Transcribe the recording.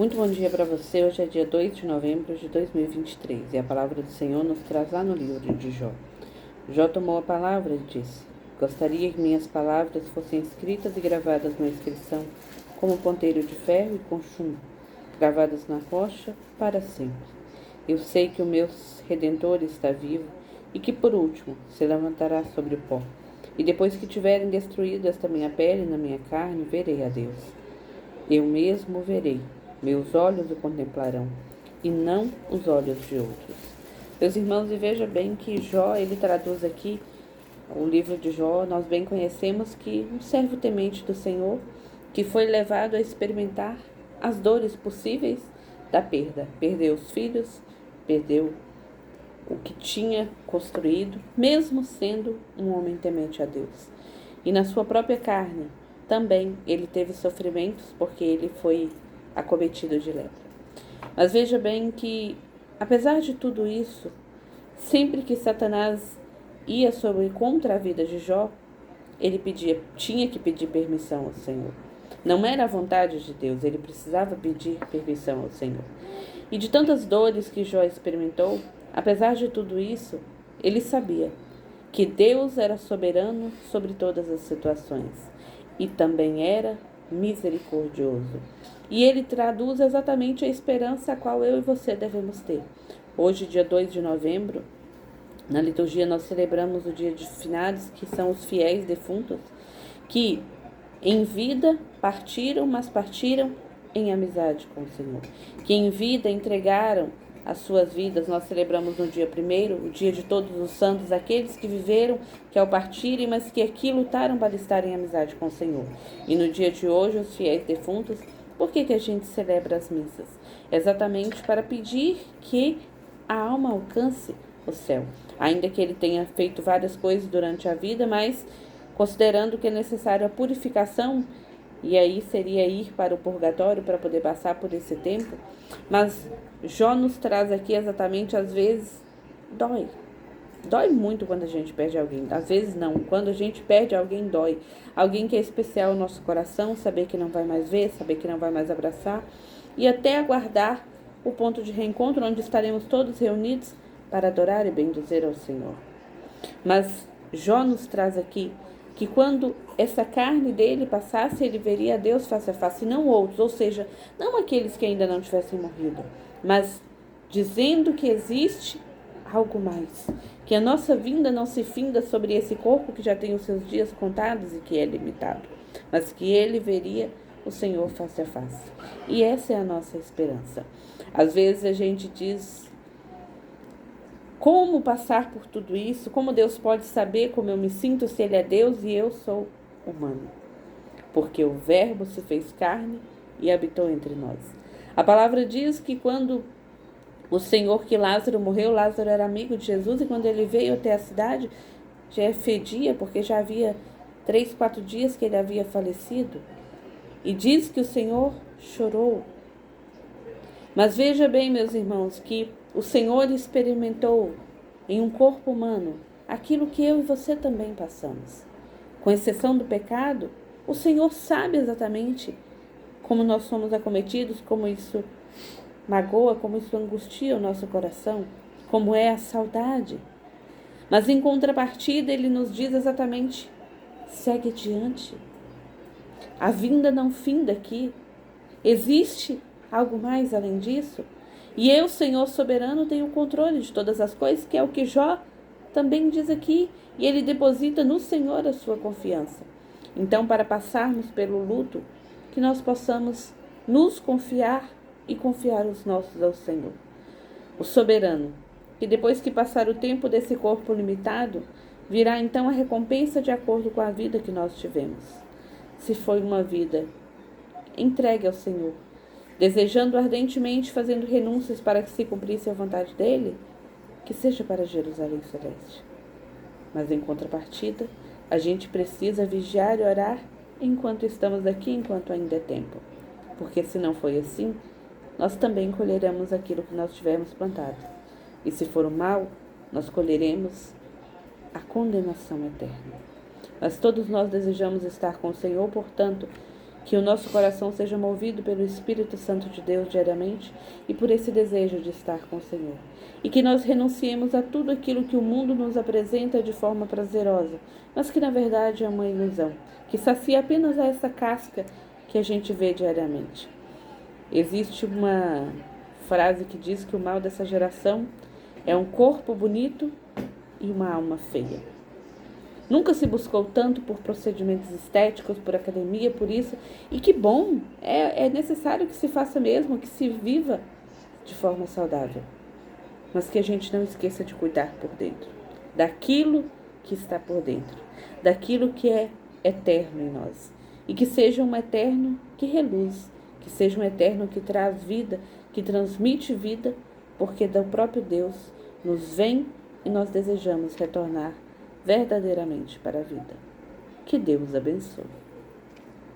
Muito bom dia para você. Hoje é dia 2 de novembro de 2023 e a palavra do Senhor nos traz lá no livro de Jó. Jó tomou a palavra e disse: Gostaria que minhas palavras fossem escritas e gravadas na inscrição, como ponteiro de ferro e com chumbo, gravadas na rocha para sempre. Eu sei que o meu Redentor está vivo e que, por último, se levantará sobre o pó. E depois que tiverem destruído esta minha pele na minha carne, verei a Deus. Eu mesmo o verei, meus olhos o contemplarão, e não os olhos de outros. Meus irmãos, e veja bem que Jó, ele traduz aqui, o livro de Jó, nós bem conhecemos que um servo temente do Senhor, que foi levado a experimentar as dores possíveis da perda. Perdeu os filhos, perdeu o que tinha construído, mesmo sendo um homem temente a Deus. E na sua própria carne, também ele teve sofrimentos, porque ele foi acometido de lepra. Mas veja bem que, apesar de tudo isso, sempre que Satanás ia contra a vida de Jó, ele tinha que pedir permissão ao Senhor. Não era a vontade de Deus, ele precisava pedir permissão ao Senhor. E de tantas dores que Jó experimentou, apesar de tudo isso, ele sabia que Deus era soberano sobre todas as situações e também era misericordioso. E ele traduz exatamente a esperança a qual eu e você devemos ter. Hoje, dia 2 de novembro, na liturgia nós celebramos o dia de finados, que são os fiéis defuntos, que em vida partiram, mas partiram em amizade com o Senhor. Que em vida entregaram as suas vidas. Nós celebramos no dia 1º, o dia de todos os santos, aqueles que viveram, que ao partirem, mas que aqui lutaram para estar em amizade com o Senhor. E no dia de hoje, os fiéis defuntos, por que a gente celebra as missas? Exatamente para pedir que a alma alcance o céu. Ainda que ele tenha feito várias coisas durante a vida, mas considerando que é necessário a purificação, e aí seria ir para o purgatório para poder passar por esse tempo. Mas Jó nos traz aqui exatamente, às vezes, dói. Dói muito quando a gente perde alguém. Às vezes não. Quando a gente perde alguém, dói. Alguém que é especial no nosso coração, saber que não vai mais ver, saber que não vai mais abraçar. E até aguardar o ponto de reencontro, onde estaremos todos reunidos para adorar e bendizer ao Senhor. Mas Jó nos traz aqui que quando essa carne dele passasse, ele veria a Deus face a face, e não outros, ou seja, não aqueles que ainda não tivessem morrido, mas dizendo que existe algo mais, que a nossa vinda não se finda sobre esse corpo que já tem os seus dias contados e que é limitado, mas que ele veria o Senhor face a face. E essa é a nossa esperança. Às vezes a gente diz: como passar por tudo isso? Como Deus pode saber como eu me sinto se Ele é Deus e eu sou humano? Porque o Verbo se fez carne e habitou entre nós. A palavra diz que quando o Senhor, que Lázaro morreu, Lázaro era amigo de Jesus, e quando ele veio até a cidade, já fedia, porque já havia 3, 4 dias que ele havia falecido. E diz que o Senhor chorou. Mas veja bem, meus irmãos, que o Senhor experimentou em um corpo humano aquilo que eu e você também passamos. Com exceção do pecado, o Senhor sabe exatamente como nós somos acometidos, como isso magoa, como isso angustia o nosso coração, como é a saudade. Mas em contrapartida, Ele nos diz exatamente: segue adiante. A vinda não finda aqui. Existe algo mais além disso? E eu, Senhor soberano, tenho o controle de todas as coisas, que é o que Jó também diz aqui. E ele deposita no Senhor a sua confiança. Então, para passarmos pelo luto, que nós possamos nos confiar e confiar os nossos ao Senhor. O soberano, que depois que passar o tempo desse corpo limitado, virá então a recompensa de acordo com a vida que nós tivemos. Se foi uma vida entregue ao Senhor, desejando ardentemente, fazendo renúncias para que se cumprisse a vontade dele, que seja para Jerusalém Celeste. Mas em contrapartida, a gente precisa vigiar e orar enquanto estamos aqui, enquanto ainda é tempo. Porque se não foi assim, nós também colheremos aquilo que nós tivermos plantado. E se for o mal, nós colheremos a condenação eterna. Mas todos nós desejamos estar com o Senhor, portanto, Que o nosso coração seja movido pelo Espírito Santo de Deus diariamente e por esse desejo de estar com o Senhor. E que nós renunciemos a tudo aquilo que o mundo nos apresenta de forma prazerosa, mas que na verdade é uma ilusão, que sacia apenas a essa casca que a gente vê diariamente. Existe uma frase que diz que o mal dessa geração é um corpo bonito e uma alma feia. Nunca se buscou tanto por procedimentos estéticos, por academia, por isso. E que bom, é necessário que se faça mesmo, que se viva de forma saudável. Mas que a gente não esqueça de cuidar por dentro, daquilo que está por dentro, daquilo que é eterno em nós. E que seja um eterno que reluz, que seja um eterno que traz vida, que transmite vida, porque do próprio Deus nos vem e nós desejamos retornar verdadeiramente para a vida. Que Deus abençoe.